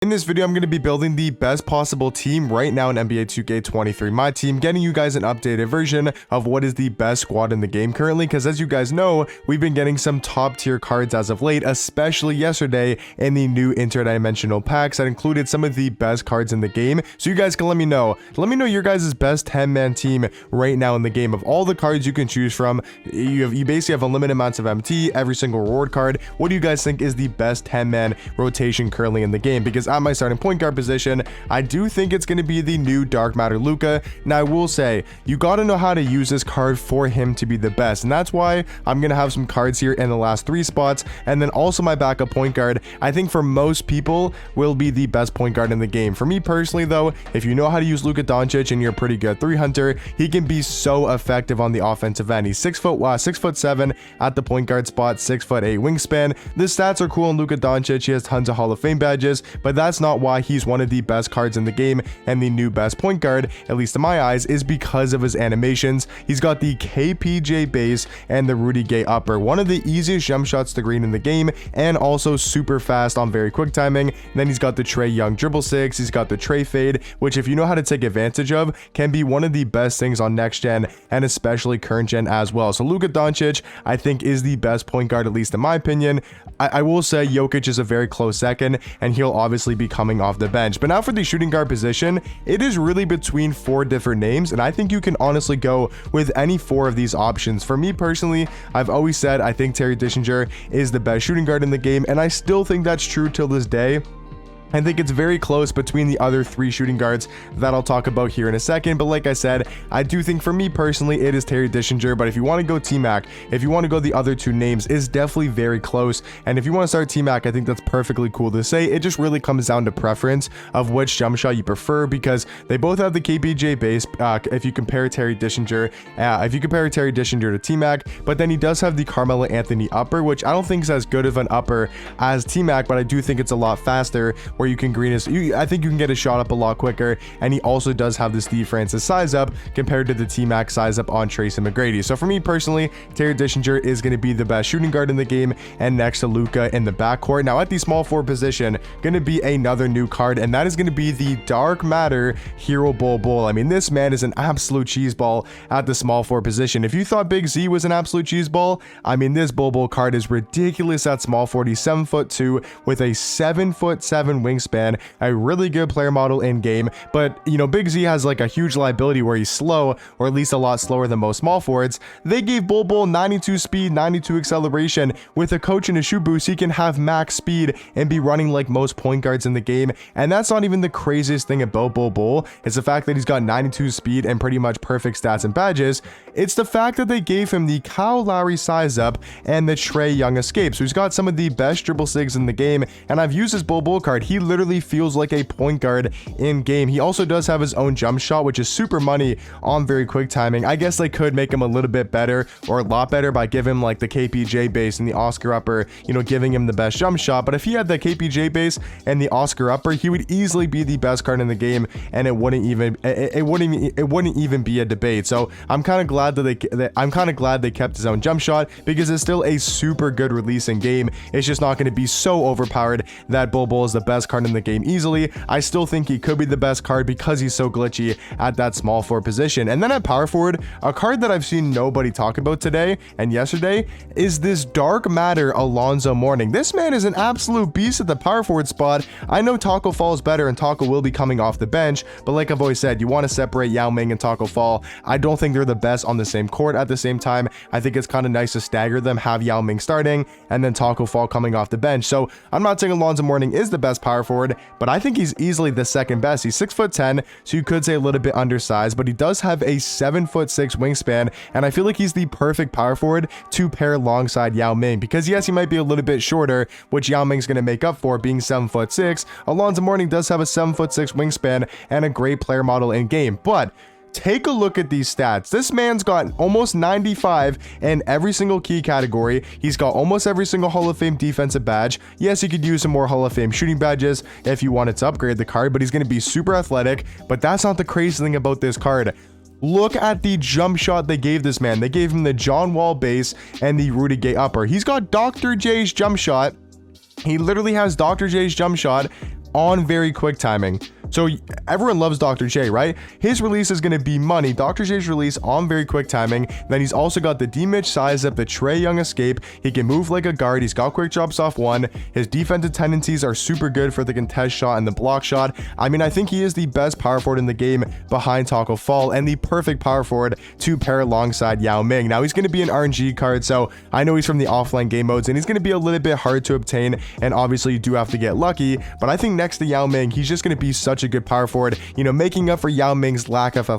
In this video, I'm going to be building the best possible team right now in NBA 2K23 Myteam, getting you guys an updated version of what is the best squad in the game currently, because as you guys know, we've been getting some top tier cards as of late, especially yesterday in the new interdimensional packs that included some of the best cards in the game. So you guys can let me know your guys' best 10-man team right now in the game. Of all the cards you can choose from, you basically have unlimited amounts of MT, every single reward card. What do you guys think is the best 10-man rotation currently in the game? Because at my starting point guard position, I do think it's going to be the new Dark Matter Luka. Now, I will say, you got to know how to use this card for him to be the best, and that's why I'm going to have some cards here in the last 3 spots, and then also my backup point guard, I think for most people, will be the best point guard in the game. For me personally, though, if you know how to use Luka Doncic and you're a pretty good 3 hunter, he can be so effective on the offensive end. He's 6'7" at the point guard spot, 6'8" wingspan. The stats are cool on Luka Doncic. He has tons of Hall of Fame badges, but that's not why he's one of the best cards in the game, and the new best point guard, at least in my eyes, is because of his animations. He's got the KPJ base and the Rudy Gay upper, one of the easiest jump shots to green in the game, and also super fast on very quick timing. And then he's got the Trae Young dribble 6, he's got the Trae fade, which if you know how to take advantage of, can be one of the best things on next gen and especially current gen as well. So Luka Doncic, I think, is the best point guard, at least in my opinion. I will say Jokic is a very close second, and he'll obviously be coming off the bench. But now for the shooting guard position, it is really between 4 different names, and I think you can honestly go with any 4 of these options. For me personally, I've always said I think Terry Dischinger is the best shooting guard in the game, and I still think that's true till this day. I think it's very close between the other 3 shooting guards that I'll talk about here in a second. But like I said, I do think for me personally, it is Terry Dischinger. But if you want to go T-Mac, if you want to go the other 2 names, is definitely very close. And if you want to start T-Mac, I think that's perfectly cool to say. It just really comes down to preference of which jump shot you prefer, because they both have the KPJ base. If you compare Terry Dischinger to T-Mac, but then he does have the Carmelo Anthony upper, which I don't think is as good of an upper as T-Mac, but I do think it's a lot faster, where you can green I think you can get a shot up a lot quicker. And he also does have the Steve Francis size up compared to the T-Mac size up on Tracy McGrady. So for me personally, Terry Dischinger is going to be the best shooting guard in the game, and next to Luka in the backcourt. Now at the small forward position, going to be another new card, and that is going to be the Dark Matter Hero Bol. I mean, this man is an absolute cheeseball at the small forward position. If you thought Big Z was an absolute cheeseball, I mean, this Bol card is ridiculous at small forward. He's 7'2" with a 7'7" wingspan, a really good player model in game. But you know, Big Z has like a huge liability where he's slow, or at least a lot slower than most small forwards. They gave Bol 92 speed, 92 acceleration. With a coach and a shoe boost, he can have max speed and be running like most point guards in the game. And that's not even the craziest thing about Bol. It's the fact that he's got 92 speed and pretty much perfect stats and badges. It's the fact that they gave him the Kyle Lowry size up and the Trae Young escape. So he's got some of the best dribble sigs in the game, and I've used his Bol card. He literally feels like a point guard in game. He also does have his own jump shot, which is super money on very quick timing. I guess they could make him a little bit better, or a lot better, by giving him like the KPJ base and the Oscar upper, you know, giving him the best jump shot. But if he had the KPJ base and the Oscar upper, he would easily be the best card in the game, and it wouldn't even be a debate. So I'm kind of glad that they kept his own jump shot, because it's still a super good release in game. It's just not going to be so overpowered that Bol is the best card in the game easily. I still think he could be the best card because he's so glitchy at that small forward position. And then at power forward, a card that I've seen nobody talk about today and yesterday is this Dark Matter Alonzo Mourning. This man is an absolute beast at the power forward spot. I know Taco Fall is better, and Taco will be coming off the bench, but like I've always said, you want to separate Yao Ming and Taco Fall. I don't think they're the best on the same court at the same time. I think it's kind of nice to stagger them, have Yao Ming starting and then Taco Fall coming off the bench. So I'm not saying Alonzo Mourning is the best power forward, but I think he's easily the second best. He's 6'10", so you could say a little bit undersized, but he does have a 7'6" wingspan, and I feel like he's the perfect power forward to pair alongside Yao Ming, because yes, he might be a little bit shorter, which Yao Ming's going to make up for being 7'6". Alonzo Mourning does have a 7'6" wingspan and a great player model in game, but take a look at these stats. This man's got almost 95 in every single key category. He's got almost every single Hall of Fame defensive badge. Yes, you could use some more Hall of Fame shooting badges if you wanted to upgrade the card, but he's going to be super athletic. But that's not the crazy thing about this card. Look at the jump shot they gave this man. They gave him the John Wall base and the Rudy Gay upper. He's got Dr. J's jump shot. He literally has Dr. J's jump shot on very quick timing. So everyone loves Dr. J, right? His release is going to be money. Dr. J's release on very quick timing. Then he's also got the D-Mitch size up, the Trae Young escape. He can move like a guard. He's got quick drops off one. His defensive tendencies are super good for the contest shot and the block shot. I mean, I think he is the best power forward in the game behind Taco Fall and the perfect power forward to pair alongside Yao Ming. Now he's going to be an RNG card, so I know he's from the offline game modes and he's going to be a little bit hard to obtain, and obviously you do have to get lucky, but I think next to Yao Ming, he's just going to be such a good power forward, you know, making up for Yao Ming's lack of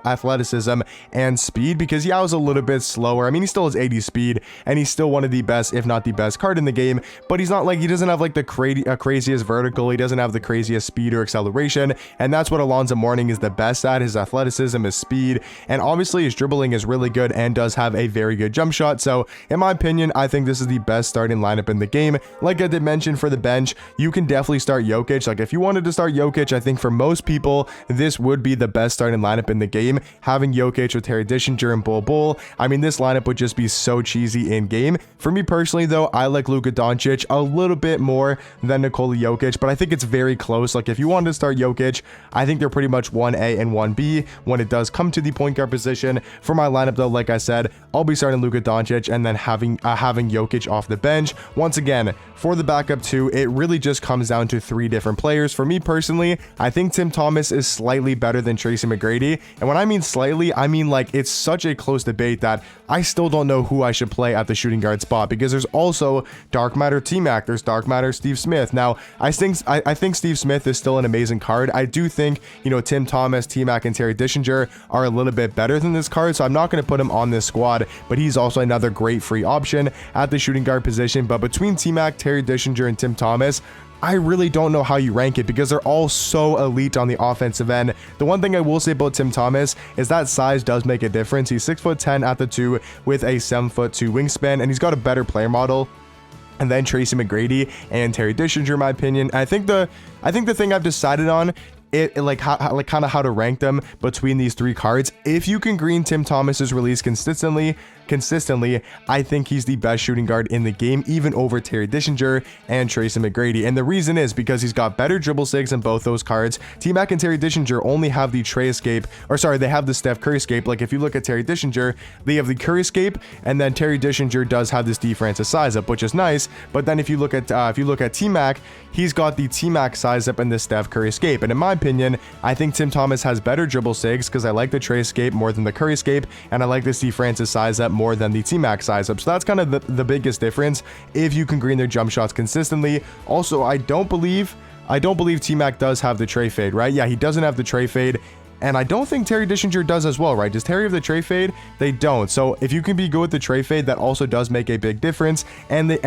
athleticism and speed, because Yao's a little bit slower. I mean, he still has 80 speed and he's still one of the best, if not the best card in the game, but he's not like, he doesn't have like the craziest vertical, he doesn't have the craziest speed or acceleration, and that's what Alonzo Mourning is the best at. His athleticism, his speed, and obviously his dribbling is really good and does have a very good jump shot. So in my opinion, I think this is the best starting lineup in the game. Like I did mention, for the bench, you can definitely start Jokic. Like if you wanted to start Jokic, I think for most people this would be the best starting lineup in the game. Having Jokic with Terry Dischinger and Bull, I mean, this lineup would just be so cheesy in game. For me personally though, I like Luka Doncic a little bit more than Nikola Jokic, but I think it's very close. Like if you wanted to start Jokic, I think they're pretty much 1A and 1B when it does come to the point guard position. For my lineup though, like I said, I'll be starting Luka Doncic and then having Jokic off the bench. Once again, for the backup two, it really just comes down to 3 different players. For me personally, I think Tim Thomas is slightly better than Tracy McGrady, and when I mean slightly, I mean like it's such a close debate that I still don't know who I should play at the shooting guard spot, because there's also Dark Matter T-Mac, there's Dark Matter Steve Smith. Now I think Steve Smith is still an amazing card. I do think, you know, Tim Thomas, T-Mac, and Terry Dischinger are a little bit better than this card, so I'm not going to put him on this squad, but he's also another great free option at the shooting guard position. But between T-Mac, Terry Dischinger, and Tim Thomas, I really don't know how you rank it, because they're all so elite on the offensive end. The one thing I will say about Tim Thomas is that size does make a difference. He's 6'10" at the 2 with a 7'2" wingspan, and he's got a better player model and then Tracy McGrady and Terry Dischinger, in my opinion. I think the thing I've decided on kind of how to rank them between these 3 cards. If you can green Tim Thomas's release consistently, I think he's the best shooting guard in the game, even over Terry Dischinger and Tracy McGrady. And the reason is because he's got better dribble sigs in both those cards. T-Mac and Terry Dischinger only have the Trae escape, or sorry, they have the Steph Curry escape. Like if you look at Terry Dischinger, they have the Curry escape, and then Terry Dischinger does have this defensive size up, which is nice. But then if you look at T-Mac, he's got the T-Mac size up and the Steph Curry escape. And in my opinion, I think Tim Thomas has better dribble sigs, because I like the Trae escape more than the Curry escape, and I like the Steve Francis size up more than the T-Mac size up. So that's kind of the biggest difference if you can green their jump shots consistently. Also, I don't believe T-Mac does have the Trae fade, right? Yeah, he doesn't have the Trae fade. And I don't think Terry Dischinger does as well, right? Does Terry have the Trae fade? They don't. So if you can be good with the Trae fade, that also does make a big difference. And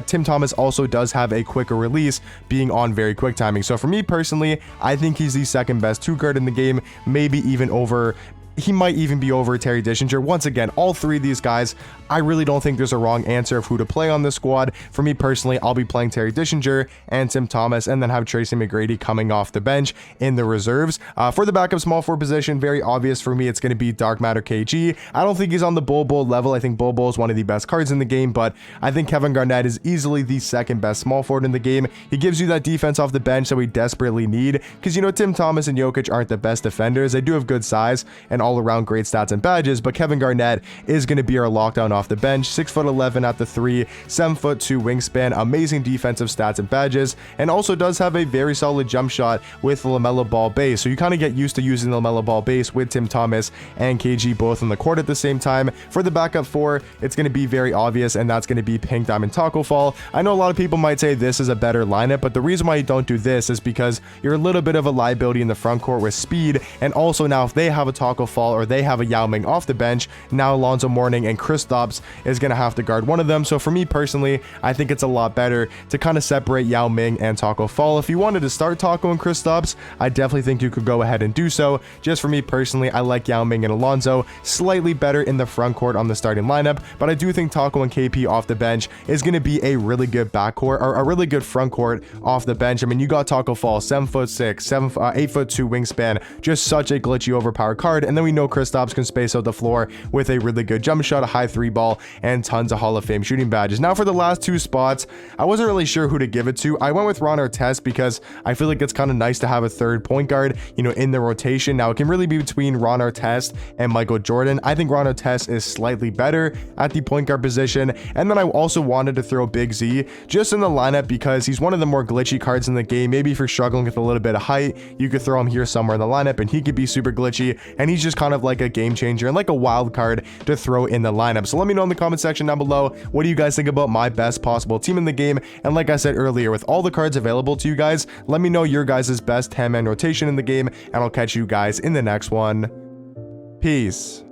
Tim Thomas also does have a quicker release, being on very quick timing. So for me personally, I think he's the second best 2 guard in the game, maybe even over. He might even be over Terry Dischinger. Once again, all 3 of these guys, I really don't think there's a wrong answer of who to play on this squad. For me personally, I'll be playing Terry Dischinger and Tim Thomas, and then have Tracy McGrady coming off the bench in the reserves. For the backup small forward position, very obvious for me, it's going to be Dark Matter KG. I don't think he's on the Bull level. I think Bull is one of the best cards in the game, but I think Kevin Garnett is easily the second best small forward in the game. He gives you that defense off the bench that we desperately need, because, you know, Tim Thomas and Jokic aren't the best defenders. They do have good size and all around great stats and badges, but Kevin Garnett is going to be our lockdown off the bench. 6'11" at the 3, 7'2" wingspan, amazing defensive stats and badges, and also does have a very solid jump shot with the LaMelo Ball base. So you kind of get used to using the LaMelo Ball base with Tim Thomas and KG both on the court at the same time. For the backup 4, it's going to be very obvious, and that's going to be Pink Diamond Taco Fall. I know a lot of people might say this is a better lineup, but the reason why you don't do this is because you're a little bit of a liability in the front court with speed, and also now if they have a Taco Fall or they have a Yao Ming off the bench, now Alonzo Mourning and Kristaps is going to have to guard one of them. So for me personally, I think it's a lot better to kind of separate Yao Ming and Taco Fall. If you wanted to start Taco and Kristaps, I definitely think you could go ahead and do so. Just for me personally, I like Yao Ming and Alonzo slightly better in the front court on the starting lineup, but I do think Taco and KP off the bench is going to be a really good backcourt, or a really good front court off the bench. I mean, you got Taco Fall, 7'6", 8'2" wingspan, just such a glitchy overpowered card. And then we know Kristaps can space out the floor with a really good jump shot, a high 3-ball, and tons of Hall of Fame shooting badges. Now for the last 2 spots, I wasn't really sure who to give it to. I went with Ron Artest because I feel like it's kind of nice to have a third point guard, in the rotation. Now it can really be between Ron Artest and Michael Jordan. I think Ron Artest is slightly better at the point guard position. And then I also wanted to throw Big Z just in the lineup because he's one of the more glitchy cards in the game. Maybe if you're struggling with a little bit of height, you could throw him here somewhere in the lineup and he could be super glitchy, and he's just kind of like a game changer and like a wild card to throw in the lineup. So let me know in the comment section down below, what do you guys think about my best possible team in the game? And like I said earlier, with all the cards available to you guys, let me know your guys' best 10-man rotation in the game, and I'll catch you guys in the next one. Peace.